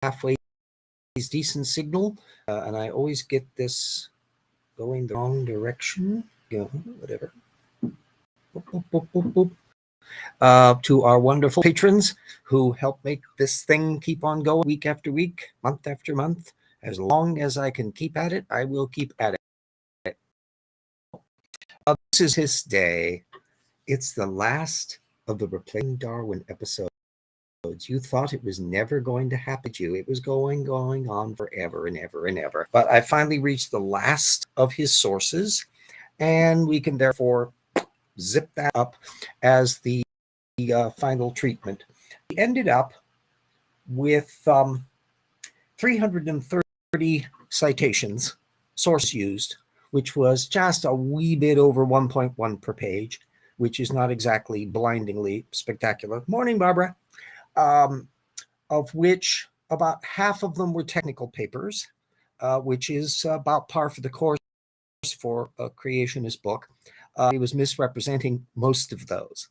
halfway decent signal, and I always get this going the wrong direction. Whatever. Boop, boop, boop, boop, boop. To our wonderful patrons who help make this thing keep on going week after week, month after month. As long as I can keep at it, I will keep at it. This is his day. It's the last of the Replacing Darwin episodes. You thought it was never going to happen to you. It was going on forever and ever and ever. But I finally reached the last of his sources, and we can therefore zip that up as the final treatment. We ended up with 330 citations, source used, which was just a wee bit over 1.1 per page, which is not exactly blindingly spectacular. Morning, Barbara. Of which about half of them were technical papers, which is about par for the course for a creationist book. He was misrepresenting most of those.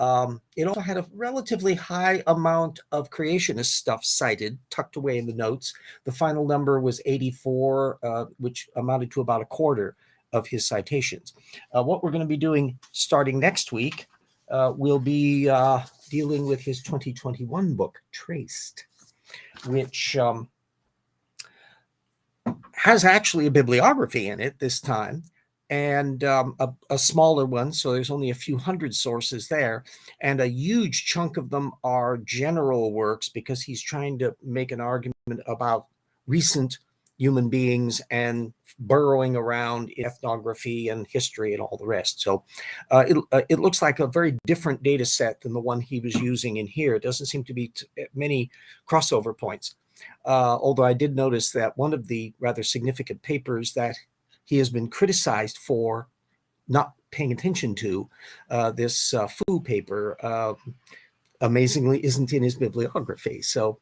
It also had a relatively high amount of creationist stuff cited, tucked away in the notes. The final number was 84, which amounted to about a quarter of his citations. What we're going to be doing starting next week will be dealing with his 2021 book, Traced, which has actually a bibliography in it this time, and a smaller one, so there's only a few hundred sources there, and a huge chunk of them are general works because he's trying to make an argument about recent human beings and burrowing around in ethnography and history and all the rest. So it looks like a very different data set than the one he was using in here. It doesn't seem to be many crossover points. Although I did notice that one of the rather significant papers that he has been criticized for not paying attention to, this Fu paper, amazingly isn't in his bibliography. So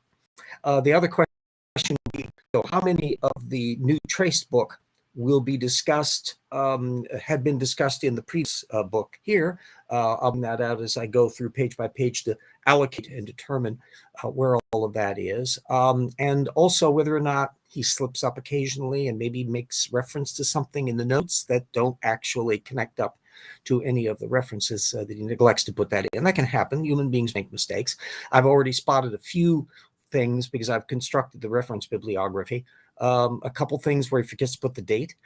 the other question would be, how many of the new Traced book will be discussed, had been discussed in the previous book here. I'll bring that out as I go through page by page to allocate and determine where all of that is. And also whether or not he slips up occasionally and maybe makes reference to something in the notes that don't actually connect up to any of the references that he neglects to put that in. That can happen. Human beings make mistakes. I've already spotted a few things because I've constructed the reference bibliography. A couple things where he forgets to put the date,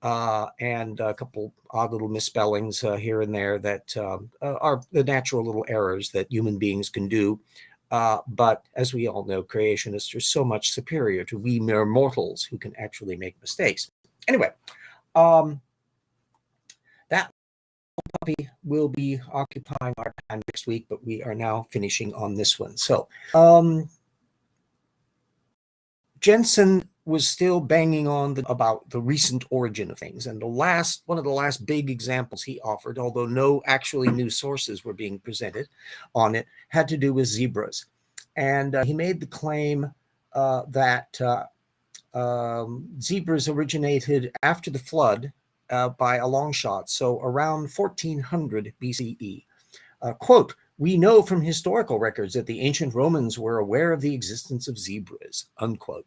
and a couple odd little misspellings here and there that are the natural little errors that human beings can do. But as we all know, creationists are so much superior to we mere mortals who can actually make mistakes. Anyway, that puppy will be occupying our time next week, but we are now finishing on this one. So Jeanson was still banging on about the recent origin of things. And one of the last big examples he offered, although no actually new sources were being presented on it, had to do with zebras. And he made the claim that zebras originated after the flood by a long shot, so around 1400 BCE. Quote, "We know from historical records that the ancient Romans were aware of the existence of zebras," unquote.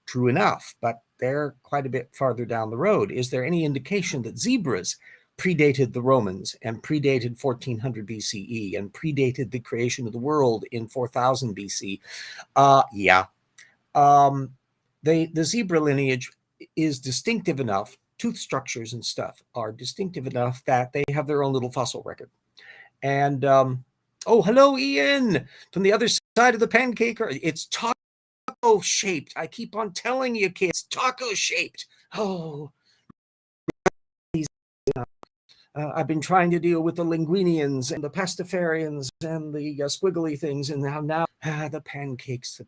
True enough, but they're quite a bit farther down the road. Is there any indication that zebras predated the Romans and predated 1400 BCE and predated the creation of the world in 4000 BC? Yeah. The zebra lineage is distinctive enough, tooth structures and stuff are distinctive enough that they have their own little fossil record. And, oh, hello, Ian, from the other side of the pancake. It's taco-shaped. I keep on telling you, kids, taco-shaped. Oh, I've been trying to deal with the linguinians and the pastafarians and the squiggly things, and now the pancakes.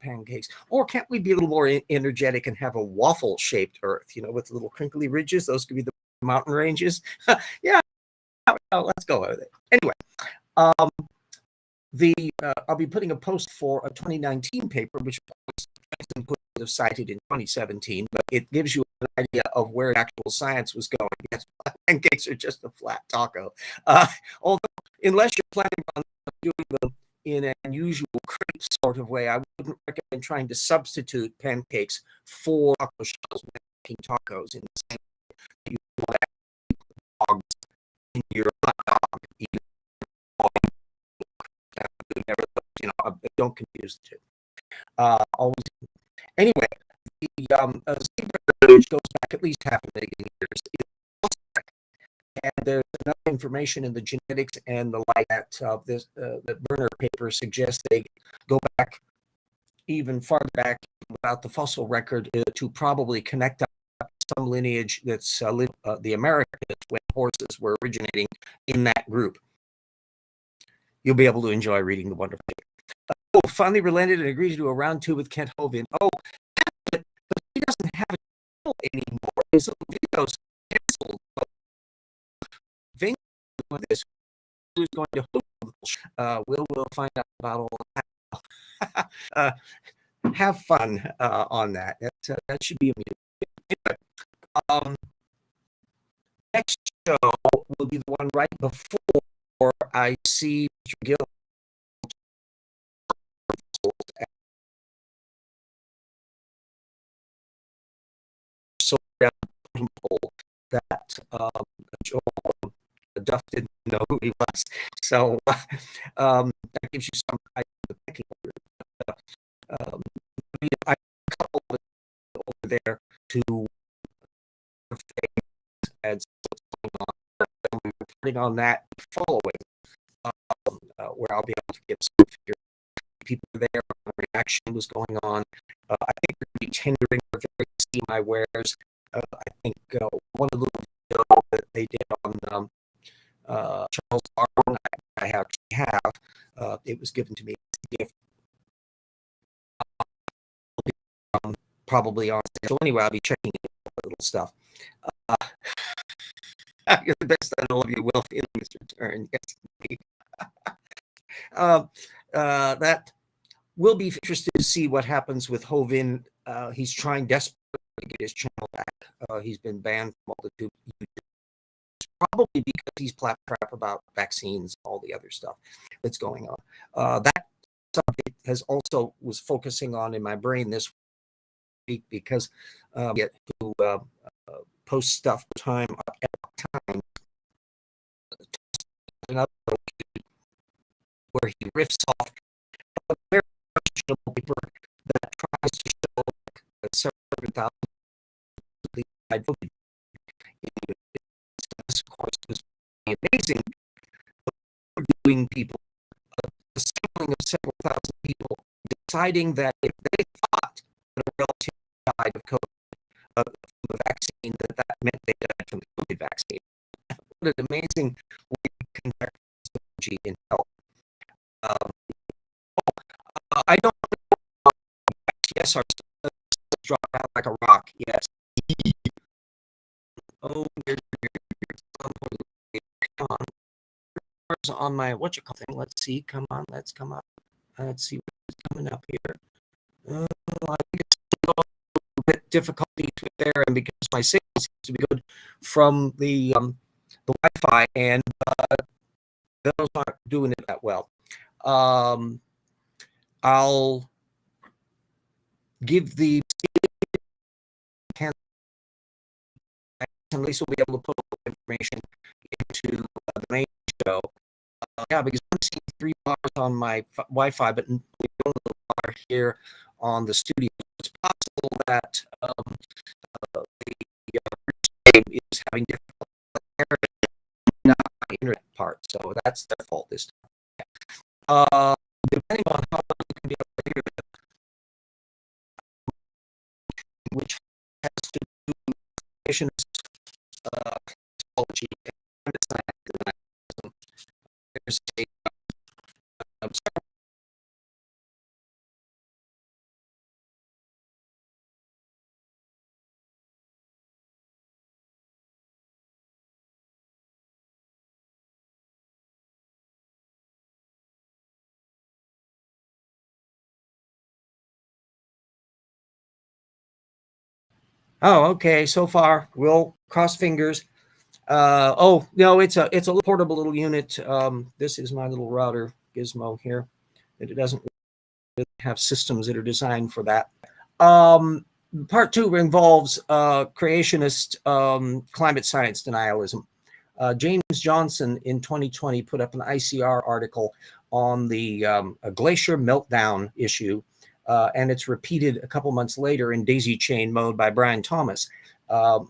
Or can't we be a little more energetic and have a waffle-shaped Earth, with little crinkly ridges? Those could be the mountain ranges. Yeah, well, let's go with it. Anyway, I'll be putting a post for a 2019 paper, which was cited in 2017, but it gives you an idea of where actual science was going. Yes, pancakes are just a flat taco. Although, unless you're planning on doing them in an unusual crepe sort of way. I wouldn't recommend trying to substitute pancakes for taco shells when making tacos in the same way that you want to add dogs in your hot dog. Never, don't confuse the two. Always. Anyway, the zebra lineage goes back at least 500,000 years. And there's enough information in the genetics and the like that that Berner paper suggests they go back even farther back without the fossil record to probably connect up some lineage that's the Americas when horses were originating in that group. You'll be able to enjoy reading the wonderful paper. Finally relented and agreed to do a round 2 with Kent Hovin. But he doesn't have a channel anymore. His videos canceled. This who's going to we'll find out about all that. Have fun on that. That should be amusing. Next show will be the one right before I see Mr. Gill. So that Joel Duff didn't know who he was. So that gives you some idea of the picking order. I have a couple over there to add what's going on. And we're reporting on that following, where I'll be able to get some figure. People there, reaction was going on. I think we're going to be tendering for various see my wares. I think one of the videos that they did on Charles Darwin, I actually have. It was given to me as a gift. Probably on sale. So anyway, I'll be checking little stuff. You're the best I know of you, Will. Feelings return. Yes. That will be interested to see what happens with Hovin. He's trying desperately to get his channel back. He's been banned from all the YouTube, probably because he's claptrap about vaccines, all the other stuff that's going on. That subject has also was focusing on in my brain this week because get who post stuff time another where he riffs off a very questionable paper that tries to show several thousand voted. Of course, was amazing. Doing people, assembling of several thousand people, deciding that if they thought that a relative died of COVID, from the vaccine, that meant they died from the COVID vaccine. What an amazing way to conduct technology in health. I don't know. Yes, our dropped out like a rock. Yes. Oh, there's on my what you call thing. Let's see. Come on. Let's come up. Let's see what's coming up here. I think it's a little bit difficulty there, and because my signal seems to be good from the Wi-Fi, and those aren't doing it that well. I'll give the and Lisa will be able to put information into the main show. Yeah, because I'm seeing 3 bars on my Wi-Fi, but only one bar here on the studio. It's possible that the is having difficulty not my internet part, so that's their fault this time. Depending on how long you can be able to hear it, which has to do with psychology and there's oh, okay. So far, we'll cross fingers. Oh no, it's a little portable little unit. This is my little router gizmo here. that it doesn't really have systems that are designed for that. Part two involves creationist climate science denialism. James Jeanson in 2020 put up an ICR article on the glacier meltdown issue, and it's repeated a couple months later in daisy chain mode by Brian Thomas,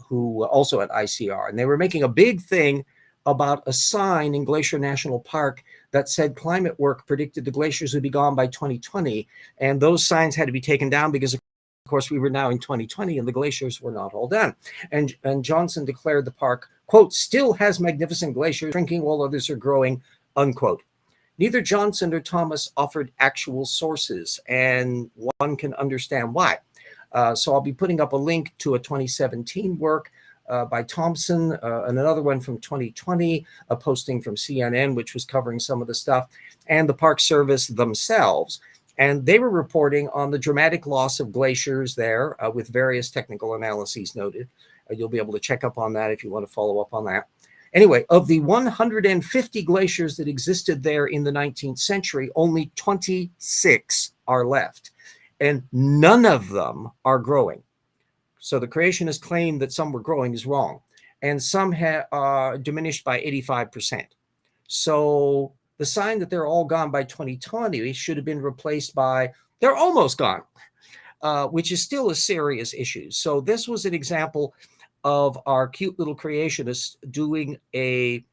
who also at ICR. And they were making a big thing about a sign in Glacier National Park that said climate work predicted the glaciers would be gone by 2020. And those signs had to be taken down because, of course, we were now in 2020 and the glaciers were not all done. And Jeanson declared the park, quote, still has magnificent glaciers shrinking while others are growing, unquote. Neither Jeanson or Thomas offered actual sources, and one can understand why. So I'll be putting up a link to a 2017 work by Thompson, and another one from 2020, a posting from CNN, which was covering some of the stuff, and the Park Service themselves. And they were reporting on the dramatic loss of glaciers there with various technical analyses noted. You'll be able to check up on that if you want to follow up on that. Anyway, of the 150 glaciers that existed there in the 19th century, only 26 are left, and none of them are growing. So the creationist claim that some were growing is wrong, and some have diminished by 85%. So the sign that they're all gone by 2020 should have been replaced by they're almost gone, which is still a serious issue. So this was an example of our cute little creationists doing a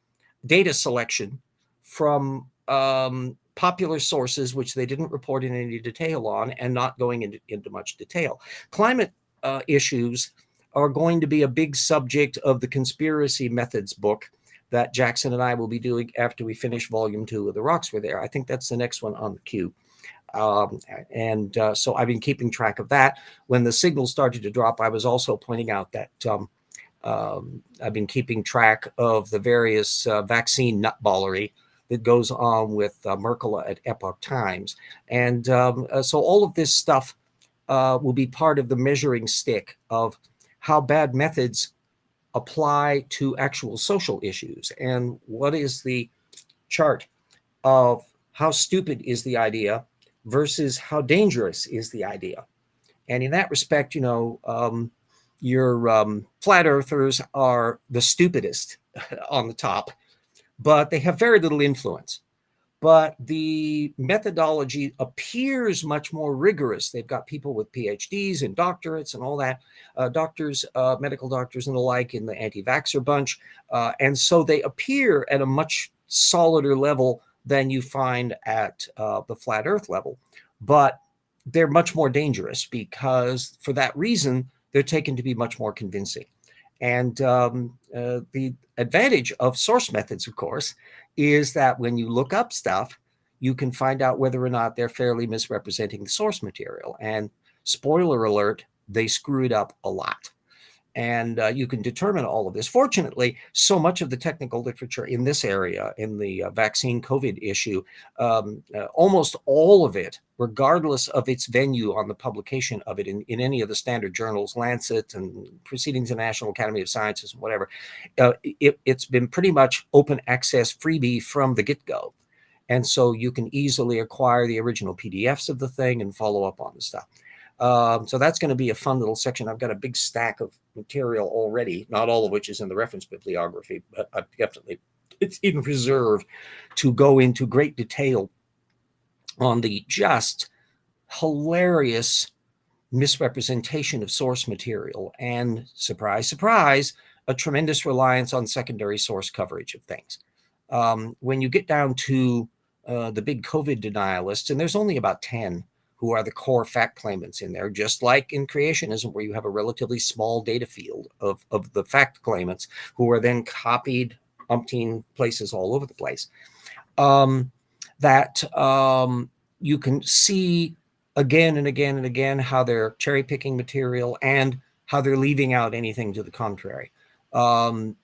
data selection from popular sources, which they didn't report in any detail on, and not going into much detail. Climate issues are going to be a big subject of the Conspiracy Methods book that Jackson and I will be doing after we finish volume 2 of The Rocks Were There. I think that's the next one on the queue. So I've been keeping track of that. When the signal started to drop, I was also pointing out that I've been keeping track of the various vaccine nutballery that goes on with Merkel at Epoch Times. And so all of this stuff will be part of the measuring stick of how bad methods apply to actual social issues. And what is the chart of how stupid is the idea versus how dangerous is the idea? And in that respect, your flat earthers are the stupidest on the top, but they have very little influence. But the methodology appears much more rigorous. They've got people with PhDs and doctorates and all that, doctors, medical doctors and the like in the anti-vaxxer bunch. And so they appear at a much solider level than you find at the flat earth level. But they're much more dangerous because for that reason, they're taken to be much more convincing. And the advantage of source methods, of course, is that when you look up stuff, you can find out whether or not they're fairly misrepresenting the source material. And spoiler alert, they screw it up a lot. And you can determine all of this. Fortunately, so much of the technical literature in this area, in the vaccine COVID issue, almost all of it, regardless of its venue on the publication of it in any of the standard journals, Lancet and Proceedings of the National Academy of Sciences, whatever, it's been pretty much open access freebie from the get-go. And so you can easily acquire the original PDFs of the thing and follow up on the stuff. So that's going to be a fun little section. I've got a big stack of material already, not all of which is in the reference bibliography, but I've definitely, it's in reserve to go into great detail on the just hilarious misrepresentation of source material and, surprise, surprise, a tremendous reliance on secondary source coverage of things. When you get down to the big COVID denialists, and there's only about 10 who are the core fact claimants in there, just like in creationism, where you have a relatively small data field of the fact claimants who are then copied umpteen places all over the place. You can see again and again and again how they're cherry picking material and how they're leaving out anything to the contrary. I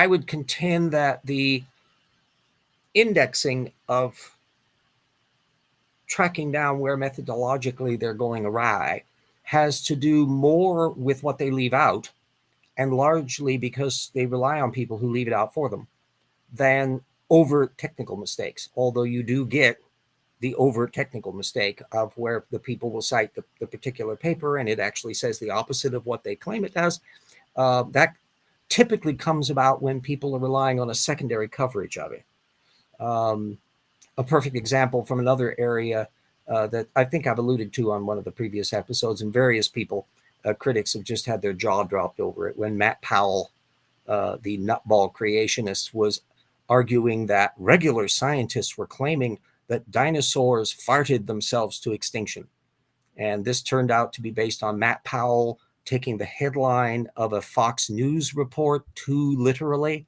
would contend that the indexing of tracking down where methodologically they're going awry has to do more with what they leave out, and largely because they rely on people who leave it out for them, than over technical mistakes. Although you do get the overt technical mistake of where the people will cite the particular paper and it actually says the opposite of what they claim it does. That typically comes about when people are relying on a secondary coverage of it. A perfect example from another area that I think I've alluded to on one of the previous episodes, and various people, critics, have just had their jaw dropped over it, when Matt Powell, the nutball creationist, was arguing that regular scientists were claiming that dinosaurs farted themselves to extinction. And this turned out to be based on Matt Powell taking the headline of a Fox News report too literally.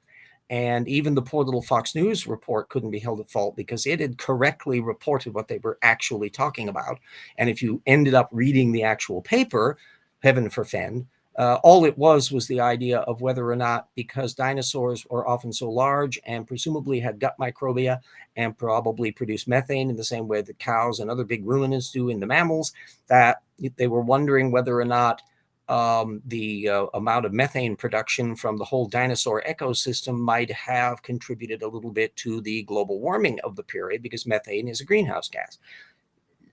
And even the poor little Fox News report couldn't be held at fault because it had correctly reported what they were actually talking about. And if you ended up reading the actual paper, heaven forfend, all it was the idea of whether or not, because dinosaurs were often so large and presumably had gut microbia and probably produced methane in the same way that cows and other big ruminants do in the mammals, that they were wondering whether or not the amount of methane production from the whole dinosaur ecosystem might have contributed a little bit to the global warming of the period, because methane is a greenhouse gas.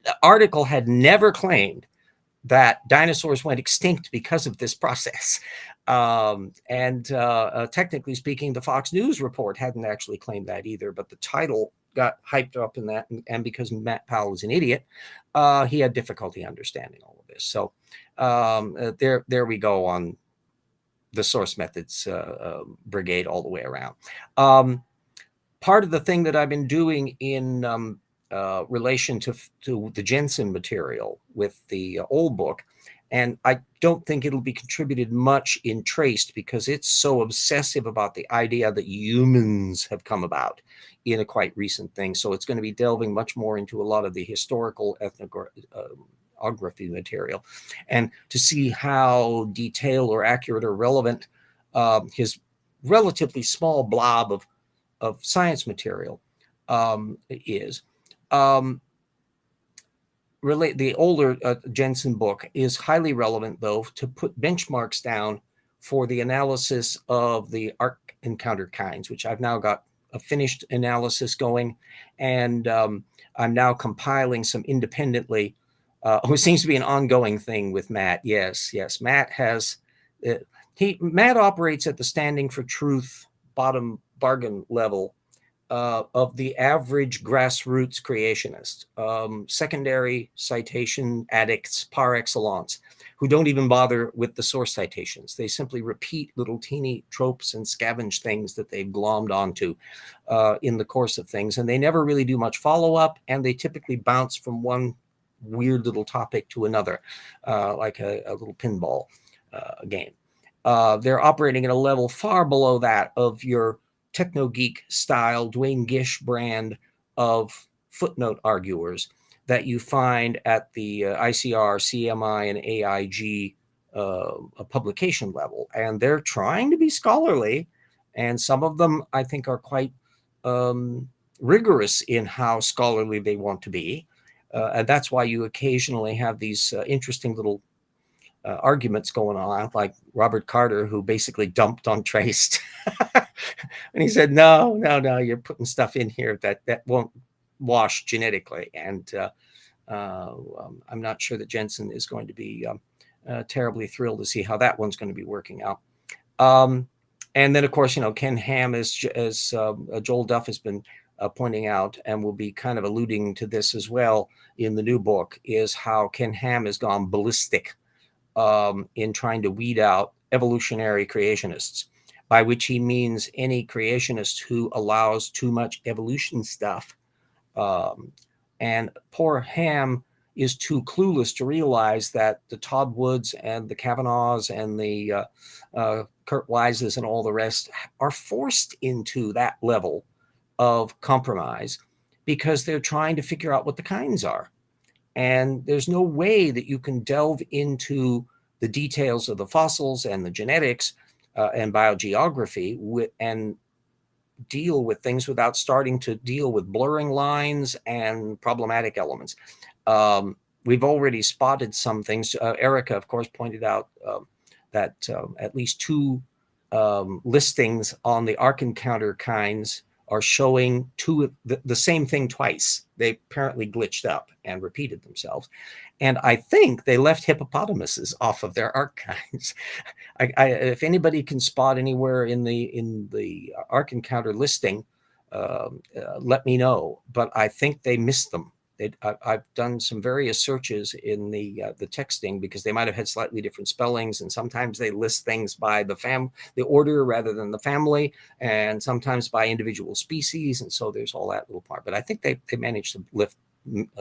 The article had never claimed that dinosaurs went extinct because of this process. Technically speaking, the Fox News report hadn't actually claimed that either, but the title got hyped up in that. And because Matt Powell is an idiot, he had difficulty understanding all of this. So there we go on the source methods brigade all the way around. Part of the thing that I've been doing in relation to the Jeanson material with the old book, and I don't think it'll be contributed much in Traced because it's so obsessive about the idea that humans have come about in a quite recent thing. So it's going to be delving much more into a lot of the historical ethnography material, and to see how detailed or accurate or relevant his relatively small blob of science material is. The older Jeanson book is highly relevant, though, to put benchmarks down for the analysis of the arc encounter kinds, which I've now got a finished analysis going, and I'm now compiling some independently. It seems to be an ongoing thing with Matt. Yes, Matt has Matt operates at the standing for truth bottom bargain level of the average grassroots creationist, secondary citation addicts par excellence, who don't even bother with the source citations. They simply repeat little teeny tropes and scavenge things that they've glommed onto in the course of things. And they never really do much follow-up, and they typically bounce from one weird little topic to another, like a little pinball game. They're operating at a level far below that of your techno-geek style Dwayne Gish brand of footnote arguers that you find at the ICR, CMI, and AIG publication level. And they're trying to be scholarly, and some of them I think are quite rigorous in how scholarly they want to be. And that's why you occasionally have these interesting little arguments going on, like Robert Carter, who basically dumped on Traced. And he said, no, you're putting stuff in here that won't wash genetically. And I'm not sure that Jeanson is going to be terribly thrilled to see how that one's going to be working out. And then, of course, Ken Ham, as Joel Duff has been pointing out, and will be kind of alluding to this as well in the new book, is how Ken Ham has gone ballistic in trying to weed out evolutionary creationists, by which he means any creationist who allows too much evolution stuff. And poor Ham is too clueless to realize that the Todd Woods and the Kavanaughs and the Kurt Wises and all the rest are forced into that level of compromise because they're trying to figure out what the kinds are. And there's no way that you can delve into the details of the fossils and the genetics and biogeography and deal with things without starting to deal with blurring lines and problematic elements. We've already spotted some things. Erica, of course, pointed out that at least two listings on the arc encounter kinds are showing the same thing twice. They apparently glitched up and repeated themselves. And I think they left hippopotamuses off of their archives. If anybody can spot anywhere in the ARC Encounter listing, let me know. But I think they missed them. I've done some various searches in the texting because they might have had slightly different spellings, and sometimes they list things by the order rather than the family, and sometimes by individual species, and so there's all that little part. But I think they managed to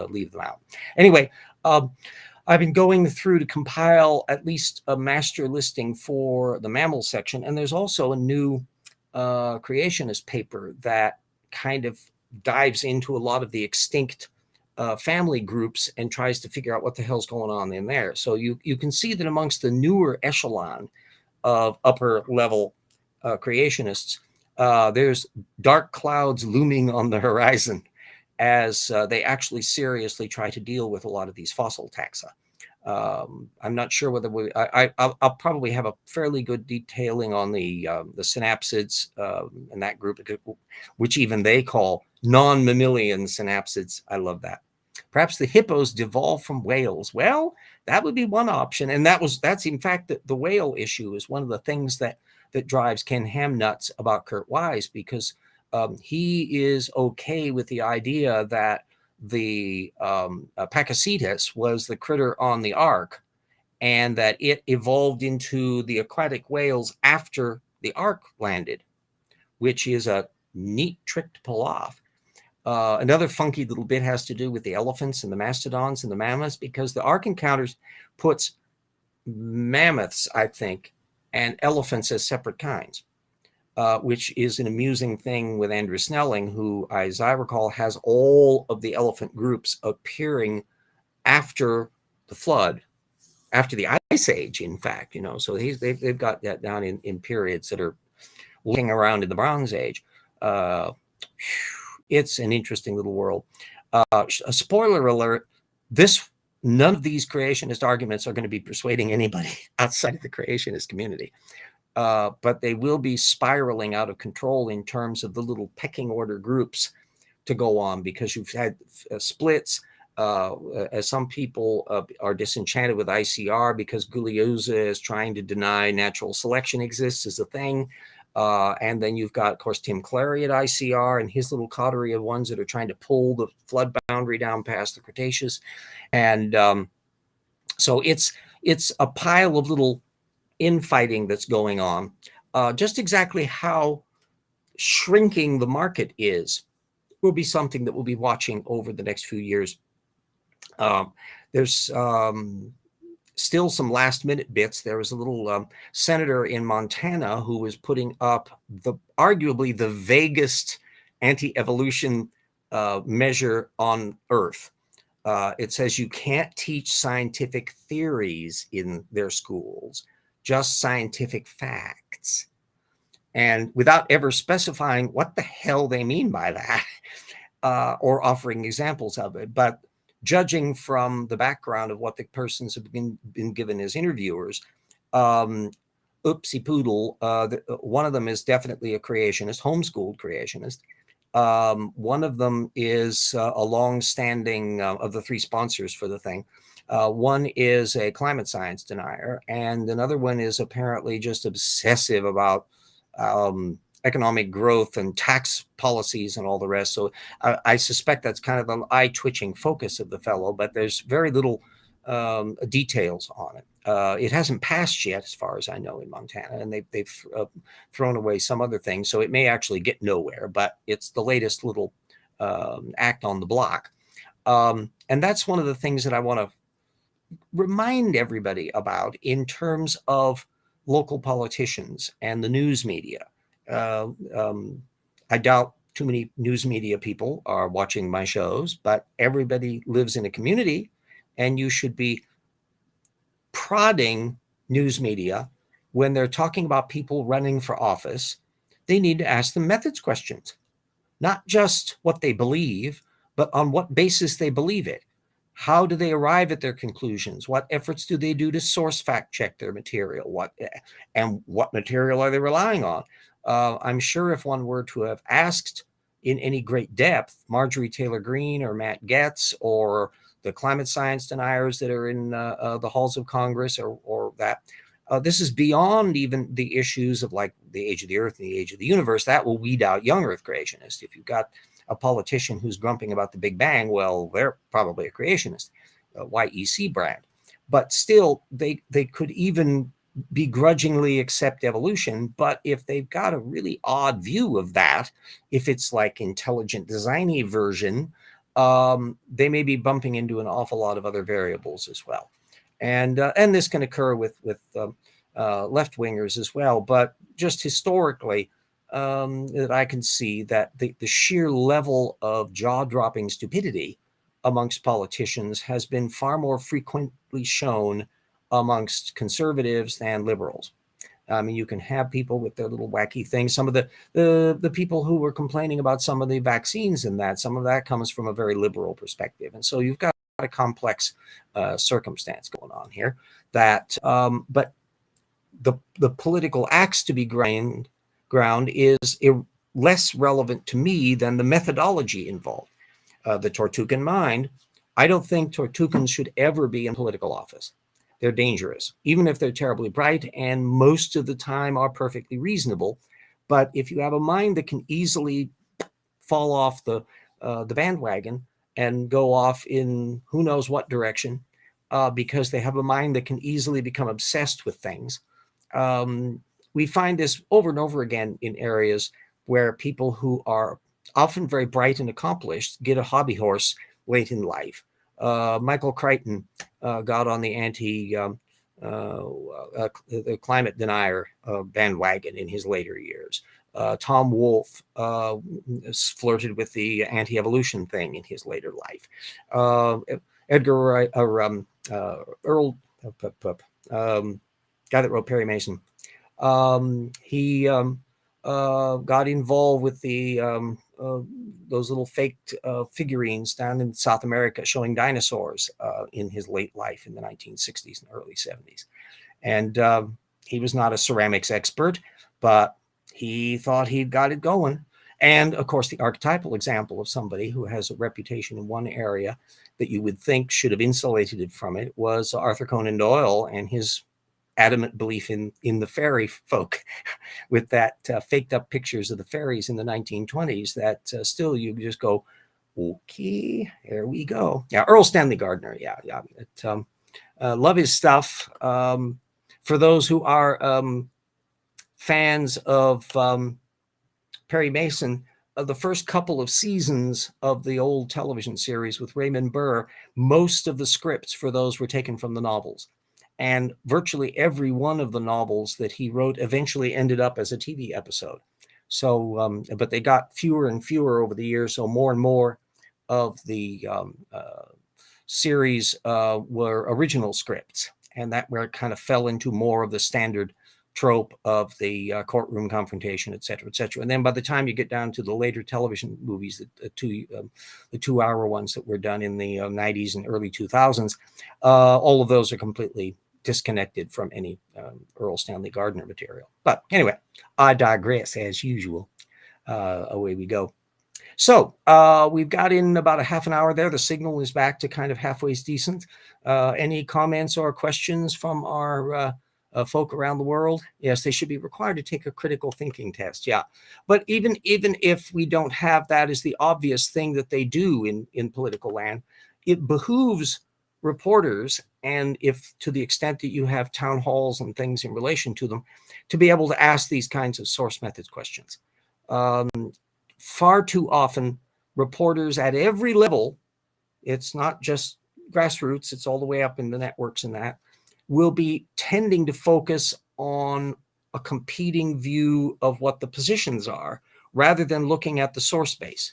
leave them out. Anyway, I've been going through to compile at least a master listing for the mammal section, and there's also a new creationist paper that kind of dives into a lot of the extinct family groups and tries to figure out what the hell's going on in there. So you can see that amongst the newer echelon of upper level creationists, there's dark clouds looming on the horizon as they actually seriously try to deal with a lot of these fossil taxa. I'm not sure whether I'll probably have a fairly good detailing on the synapsids in that group, which even they call non-mammalian synapsids. I love that. Perhaps the hippos devolved from whales. Well, that would be one option, and that's in fact the whale issue is one of the things that drives Ken Ham nuts about Kurt Wise, because he is okay with the idea that the Pakicetus was the critter on the ark, and that it evolved into the aquatic whales after the ark landed, which is a neat trick to pull off. Another funky little bit has to do with the elephants and the mastodons and the mammoths, because the Ark Encounters puts mammoths, I think, and elephants as separate kinds, which is an amusing thing with Andrew Snelling, who, as I recall, has all of the elephant groups appearing after the flood, after the Ice Age, in fact, so they've got that down in periods that are looking around in the Bronze Age. It's an interesting little world. A spoiler alert, none of these creationist arguments are going to be persuading anybody outside of the creationist community. But they will be spiraling out of control in terms of the little pecking order groups to go on, because you've had splits. As some people are disenchanted with ICR because Guglielmo is trying to deny natural selection exists as a thing. And then you've got, of course, Tim Clary at ICR and his little coterie of ones that are trying to pull the flood boundary down past the Cretaceous. And so it's a pile of little infighting that's going on. Just exactly how shrinking the market is will be something that we'll be watching over the next few years. There's still some last minute bits. There was a little senator in Montana who was putting up arguably the vaguest anti-evolution measure on Earth. It says you can't teach scientific theories in their schools, just scientific facts. And without ever specifying what the hell they mean by that, or offering examples of it. But judging from the background of what the persons have been given as interviewers, oopsie poodle, one of them is definitely a creationist, homeschooled creationist. One of them is a long-standing of the three sponsors for the thing. One is a climate science denier, and another one is apparently just obsessive about economic growth and tax policies and all the rest. So I suspect that's kind of the eye-twitching focus of the fellow, but there's very little details on it. It hasn't passed yet, as far as I know, in Montana, and they've thrown away some other things, so it may actually get nowhere, but it's the latest little act on the block. And that's one of the things that I want to remind everybody about in terms of local politicians and the news media. I doubt too many news media people are watching my shows, but everybody lives in a community, and you should be prodding news media when they're talking about people running for office. They need to ask them methods questions, not just what they believe, but on what basis they believe it. How do they arrive at their conclusions? What efforts do they do to source fact check their material? What material are they relying on? I'm sure if one were to have asked in any great depth, Marjorie Taylor Greene or Matt Gaetz or the climate science deniers that are in the halls of Congress or that. This is beyond even the issues of like the age of the earth and the age of the universe. That will weed out young earth creationists. If you've got a politician who's grumping about the Big Bang, well, they're probably a creationist, YEC brand. But still, they could even begrudgingly accept evolution. But if they've got a really odd view of that, if it's like intelligent designy version, they may be bumping into an awful lot of other variables as well. And this can occur with left wingers as well. But just historically, that I can see that the sheer level of jaw-dropping stupidity amongst politicians has been far more frequently shown amongst conservatives than liberals. I mean, you can have people with their little wacky things. Some of the people who were complaining about some of the vaccines and that, some of that comes from a very liberal perspective. And so you've got a complex circumstance going on here. That, but the political axe to be ground is less relevant to me than the methodology involved. The Tortugan mind, I don't think Tortugans should ever be in political office. They're dangerous, even if they're terribly bright and most of the time are perfectly reasonable. But if you have a mind that can easily fall off the bandwagon and go off in who knows what direction, because they have a mind that can easily become obsessed with things. We find this over and over again in areas where people who are often very bright and accomplished get a hobby horse late in life. Michael Crichton got on the the climate denier bandwagon in his later years. Tom Wolfe flirted with the anti-evolution thing in his later life. Earl, guy that wrote Perry Mason, he got involved with the those little faked figurines down in South America showing dinosaurs in his late life in the 1960s and early 70s. And he was not a ceramics expert, but he thought he'd got it going. And of course, the archetypal example of somebody who has a reputation in one area that you would think should have insulated it from it was Arthur Conan Doyle and his adamant belief in the fairy folk with that faked up pictures of the fairies in the 1920s that still you just go, okay, here we go. Yeah, Earl Stanley Gardner. Yeah. Love his stuff. For those who are fans of Perry Mason, the first couple of seasons of the old television series with Raymond Burr, most of the scripts for those were taken from the novels. And virtually every one of the novels that he wrote eventually ended up as a TV episode. So, but they got fewer and fewer over the years. So more and more of the series were original scripts. And that where it kind of fell into more of the standard trope of the courtroom confrontation, et cetera, et cetera. And then by the time you get down to the later television movies, the 2-hour ones that were done in the 90s and early 2000s, all of those are completely disconnected from any Earl Stanley Gardner material. But anyway, I digress as usual. Away we go. So we've got in about a half an hour there. The signal is back to kind of halfway decent. Any comments or questions from our folk around the world? Yes, they should be required to take a critical thinking test. Yeah, but even if we don't have that as the obvious thing that they do in political land, it behooves reporters, and if to the extent that you have town halls and things in relation to them, to be able to ask these kinds of source methods questions. Far too often, reporters at every level, it's not just grassroots, it's all the way up in the networks and that, will be tending to focus on a competing view of what the positions are, rather than looking at the source base.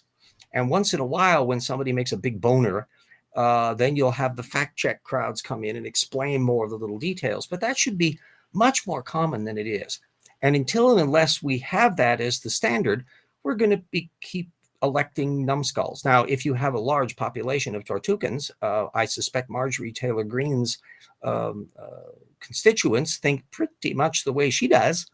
And once in a while, when somebody makes a big boner, then you'll have the fact check crowds come in and explain more of the little details. But that should be much more common than it is. And until and unless we have that as the standard, we're going to keep electing numbskulls. Now, if you have a large population of Tortugans, I suspect Marjorie Taylor Greene's constituents think pretty much the way she does.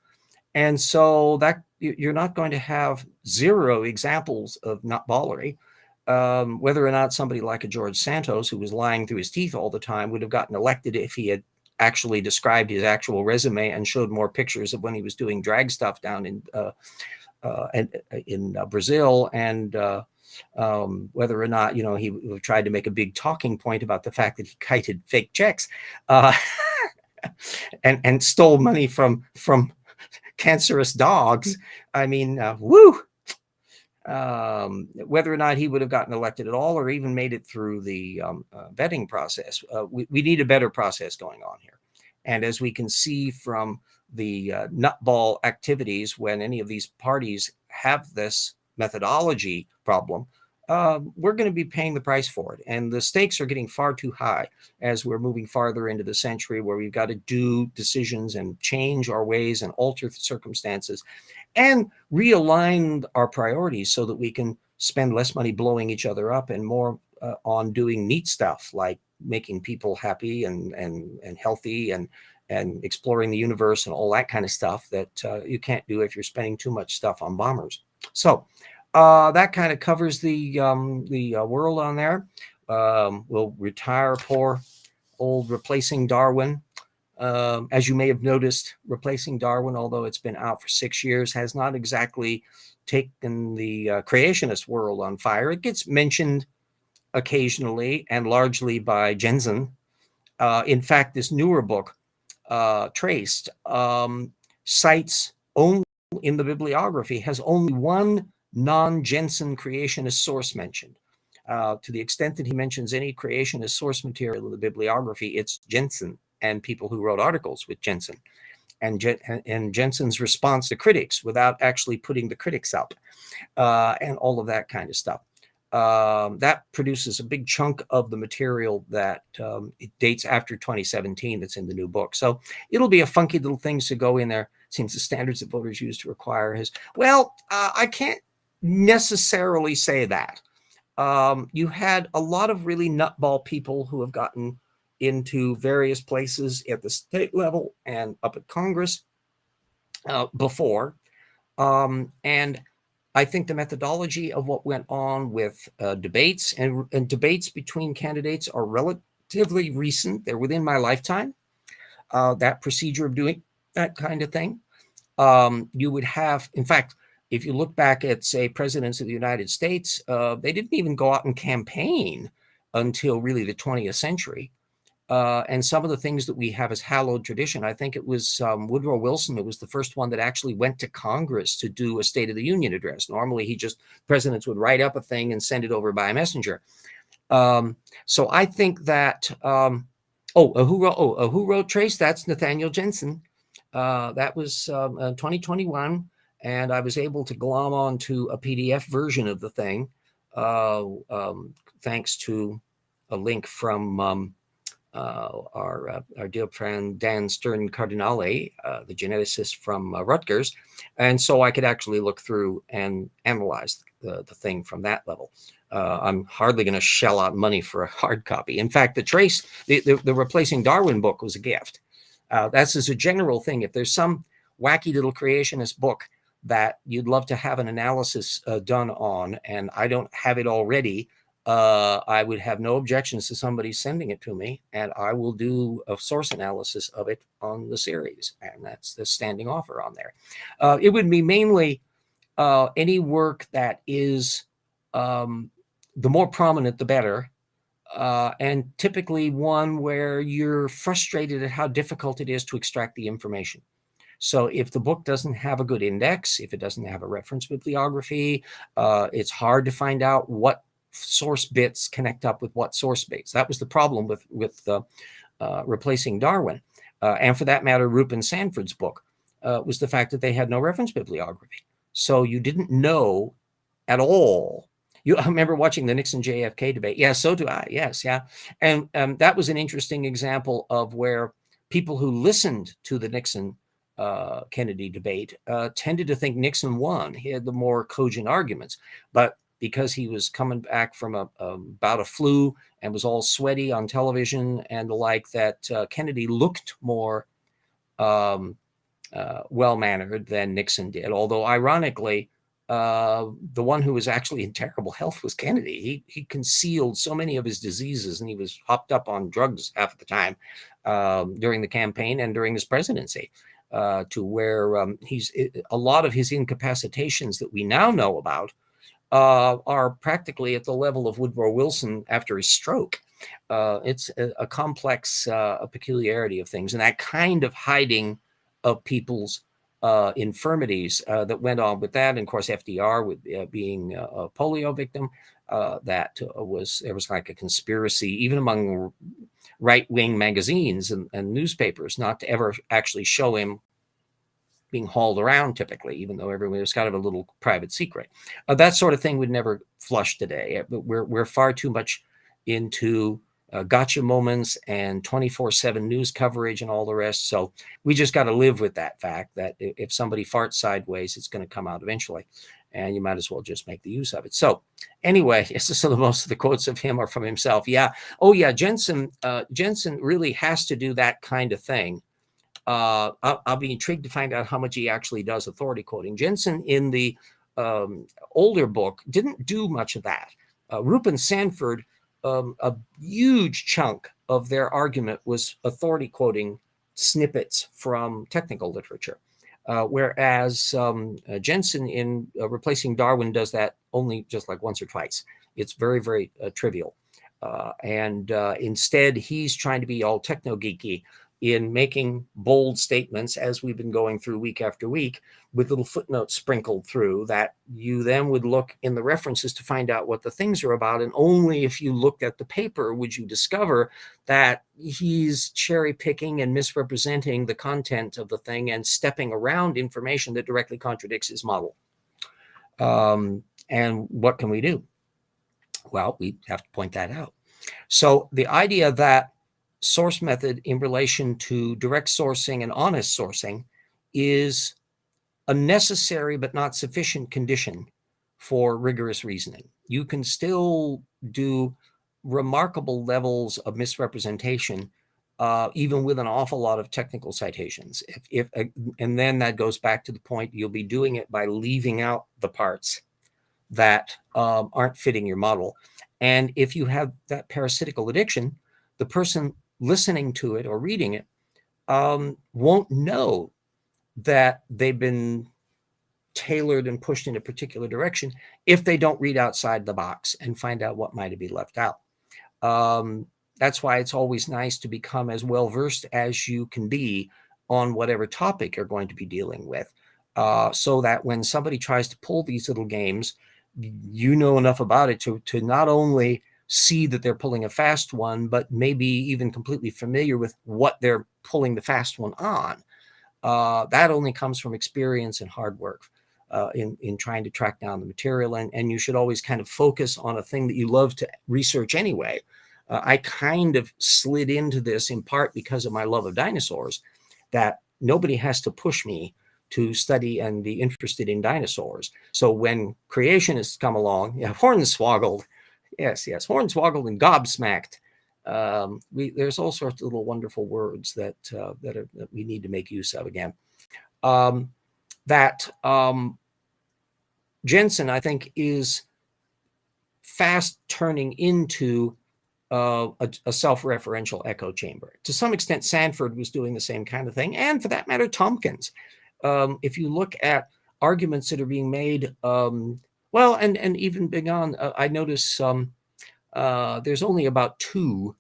And so that you're not going to have zero examples of nutballery. Whether or not somebody like a George Santos, who was lying through his teeth all the time, would have gotten elected if he had actually described his actual resume and showed more pictures of when he was doing drag stuff down in Brazil, and whether or not, he tried to make a big talking point about the fact that he kited fake checks uh, and stole money from cancerous dogs. I mean, woo. Whether or not he would have gotten elected at all or even made it through the vetting process. We need a better process going on here. And as we can see from the nutball activities, when any of these parties have this methodology problem, we're going to be paying the price for it. And the stakes are getting far too high as we're moving farther into the century, where we've got to do decisions and change our ways and alter the circumstances and realign our priorities so that we can spend less money blowing each other up and more on doing neat stuff like making people happy and healthy and exploring the universe and all that kind of stuff that you can't do if you're spending too much stuff on bombers. So that kind of covers the world on there. We'll retire poor old Replacing Darwin. As you may have noticed, Replacing Darwin, although it's been out for 6 years, has not exactly taken the creationist world on fire. It gets mentioned occasionally and largely by Jeanson. In fact, this newer book, Traced, cites only in the bibliography, has only one non-Jeanson creationist source mentioned. To the extent that he mentions any creationist source material in the bibliography, it's Jeanson and people who wrote articles with Jeanson and Jenson's response to critics without actually putting the critics up and all of that kind of stuff. That produces a big chunk of the material that it dates after 2017 that's in the new book. So it'll be a funky little things to go in there. It seems the standards that voters use to require his, well, I can't necessarily say that. You had a lot of really nutball people who have gotten into various places at the state level and up at Congress before. And I think the methodology of what went on with debates and debates between candidates are relatively recent. They're within my lifetime, that procedure of doing that kind of thing. You would have, in fact, if you look back at, say, presidents of the United States, they didn't even go out and campaign until really the 20th century. And some of the things that we have as hallowed tradition, I think it was Woodrow Wilson who was the first one that actually went to Congress to do a State of the Union address. Normally, presidents would write up a thing and send it over by a messenger. So I think that, who wrote Trace? That's Nathaniel Jeanson. That was 2021, and I was able to glom onto a PDF version of the thing, thanks to a link from our dear friend Dan Stern Cardinale, the geneticist from Rutgers. And so I could actually look through and analyze the thing from that level. I'm hardly going to shell out money for a hard copy. In fact, the Replacing Darwin book was a gift. That's as a general thing. If there's some wacky little creationist book that you'd love to have an analysis done on, and I don't have it already, I would have no objections to somebody sending it to me, and I will do a source analysis of it on the series, and that's the standing offer on there. It would be mainly any work that is, the more prominent, the better, and typically one where you're frustrated at how difficult it is to extract the information. So if the book doesn't have a good index, if it doesn't have a reference bibliography, it's hard to find out what source bits connect up with what source bits. That was the problem with Replacing Darwin. And for that matter, Rupin Sanford's book was the fact that they had no reference bibliography. So you didn't know at all. I remember watching the Nixon JFK debate. Yeah, so do I. Yes, yeah. And that was an interesting example of where people who listened to the Nixon Kennedy debate tended to think Nixon won. He had the more cogent arguments. But because he was coming back from a bout of flu and was all sweaty on television and the like, that Kennedy looked more well-mannered than Nixon did. Although, ironically, the one who was actually in terrible health was Kennedy. He concealed so many of his diseases, and he was hopped up on drugs half of the time during the campaign and during his presidency, to where a lot of his incapacitations that we now know about are practically at the level of Woodrow Wilson after his stroke. It's a complex peculiarity of things, and that kind of hiding of people's infirmities that went on with that. And of course, FDR with being a polio victim, there was like a conspiracy, even among right-wing magazines and newspapers, not to ever actually show him being hauled around, typically, even though everyone was kind of a little private secret. That sort of thing would never flush today. We're far too much into gotcha moments and 24/7 news coverage and all the rest. So we just got to live with that fact that if somebody farts sideways, it's going to come out eventually, and you might as well just make the use of it. So anyway, so most of the quotes of him are from himself. Yeah. Oh yeah. Jeanson really has to do that kind of thing. I'll be intrigued to find out how much he actually does authority quoting. Jeanson in the older book didn't do much of that. Rupp and Sanford, a huge chunk of their argument was authority quoting snippets from technical literature, whereas Jeanson in Replacing Darwin does that only just like once or twice. It's very, very trivial. And instead, he's trying to be all techno-geeky in making bold statements, as we've been going through week after week, with little footnotes sprinkled through that you then would look in the references to find out what the things are about. And only if you looked at the paper would you discover that he's cherry picking and misrepresenting the content of the thing and stepping around information that directly contradicts his model. And what can we do? Well, we have to point that out. So the idea that source method in relation to direct sourcing and honest sourcing is a necessary but not sufficient condition for rigorous reasoning. You can still do remarkable levels of misrepresentation even with an awful lot of technical citations. And then that goes back to the point, you'll be doing it by leaving out the parts that aren't fitting your model. And if you have that parasitical addiction, the person listening to it or reading it won't know that they've been tailored and pushed in a particular direction if they don't read outside the box and find out what might have been left out. That's why it's always nice to become as well versed as you can be on whatever topic you're going to be dealing with, so that when somebody tries to pull these little games, you know enough about it to not only see that they're pulling a fast one, but maybe even completely familiar with what they're pulling the fast one on. That only comes from experience and hard work in trying to track down the material. And you should always kind of focus on a thing that you love to research anyway. I kind of slid into this in part because of my love of dinosaurs, that nobody has to push me to study and be interested in dinosaurs. So when creationists come along, hornswoggled, yes, hornswoggled and gobsmacked. There's all sorts of little wonderful words that we need to make use of again. Jeanson, I think, is fast turning into a self-referential echo chamber. To some extent, Sanford was doing the same kind of thing, and for that matter, Tompkins. If you look at arguments that are being made, well, and even beyond, I notice there's only about 2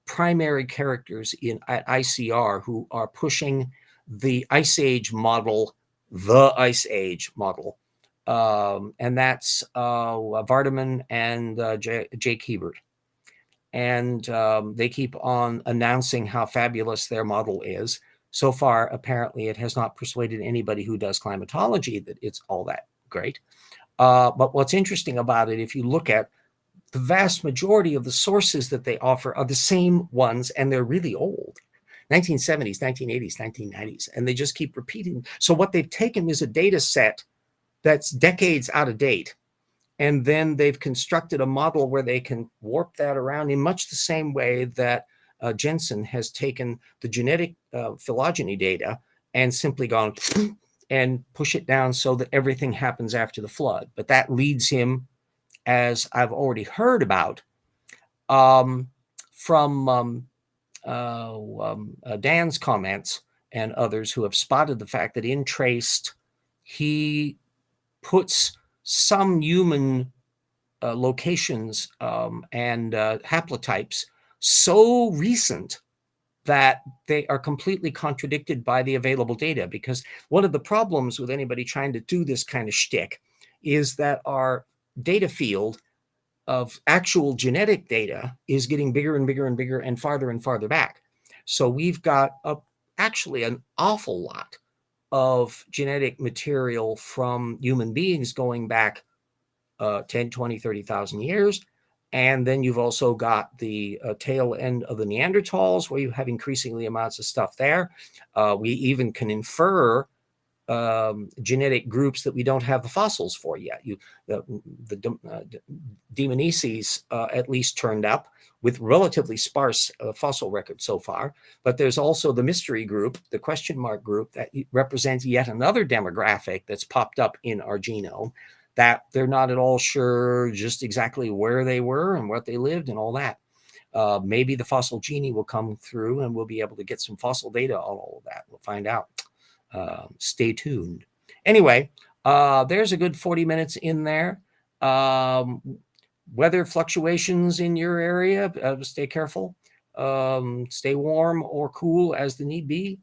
primary characters at ICR who are pushing the Ice Age model, and that's Vardaman and Jake Hebert. And they keep on announcing how fabulous their model is. So far, apparently, it has not persuaded anybody who does climatology that it's all that great. But what's interesting about it, if you look at the vast majority of the sources that they offer are the same ones, and they're really old. 1970s, 1980s, 1990s, and they just keep repeating. So what they've taken is a data set that's decades out of date, and then they've constructed a model where they can warp that around in much the same way that Jeanson has taken the genetic phylogeny data and simply gone and push it down so that everything happens after the flood. But that leads him, as I've already heard about from Dan's comments and others who have spotted the fact that in traced, he puts some human locations and haplotypes so recent that they are completely contradicted by the available data. Because one of the problems with anybody trying to do this kind of shtick is that our data field of actual genetic data is getting bigger and bigger and bigger and farther back. So we've got actually an awful lot of genetic material from human beings going back 10, 20, 30,000 years. And then you've also got the tail end of the Neanderthals, where you have increasingly amounts of stuff there. We even can infer genetic groups that we don't have the fossils for yet. The Demoneses at least turned up with relatively sparse fossil records so far. But there's also the mystery group, the question mark group, that represents yet another demographic that's popped up in our genome, that they're not at all sure just exactly where they were and what they lived and all that. Maybe the fossil genie will come through and we'll be able to get some fossil data on all of that. We'll find out. Stay tuned. Anyway, there's a good 40 minutes in there. Weather fluctuations in your area, stay careful. Stay warm or cool as the need be.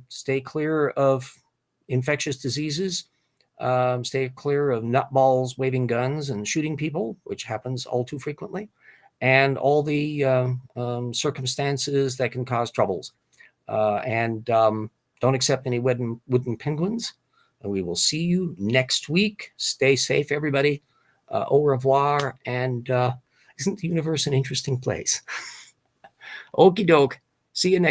Stay clear of infectious diseases. Stay clear of nutballs waving guns and shooting people, which happens all too frequently, and all the circumstances that can cause troubles. And don't accept any wooden penguins. And we will see you next week. Stay safe, everybody. Au revoir. And isn't the universe an interesting place? Okie doke. See you next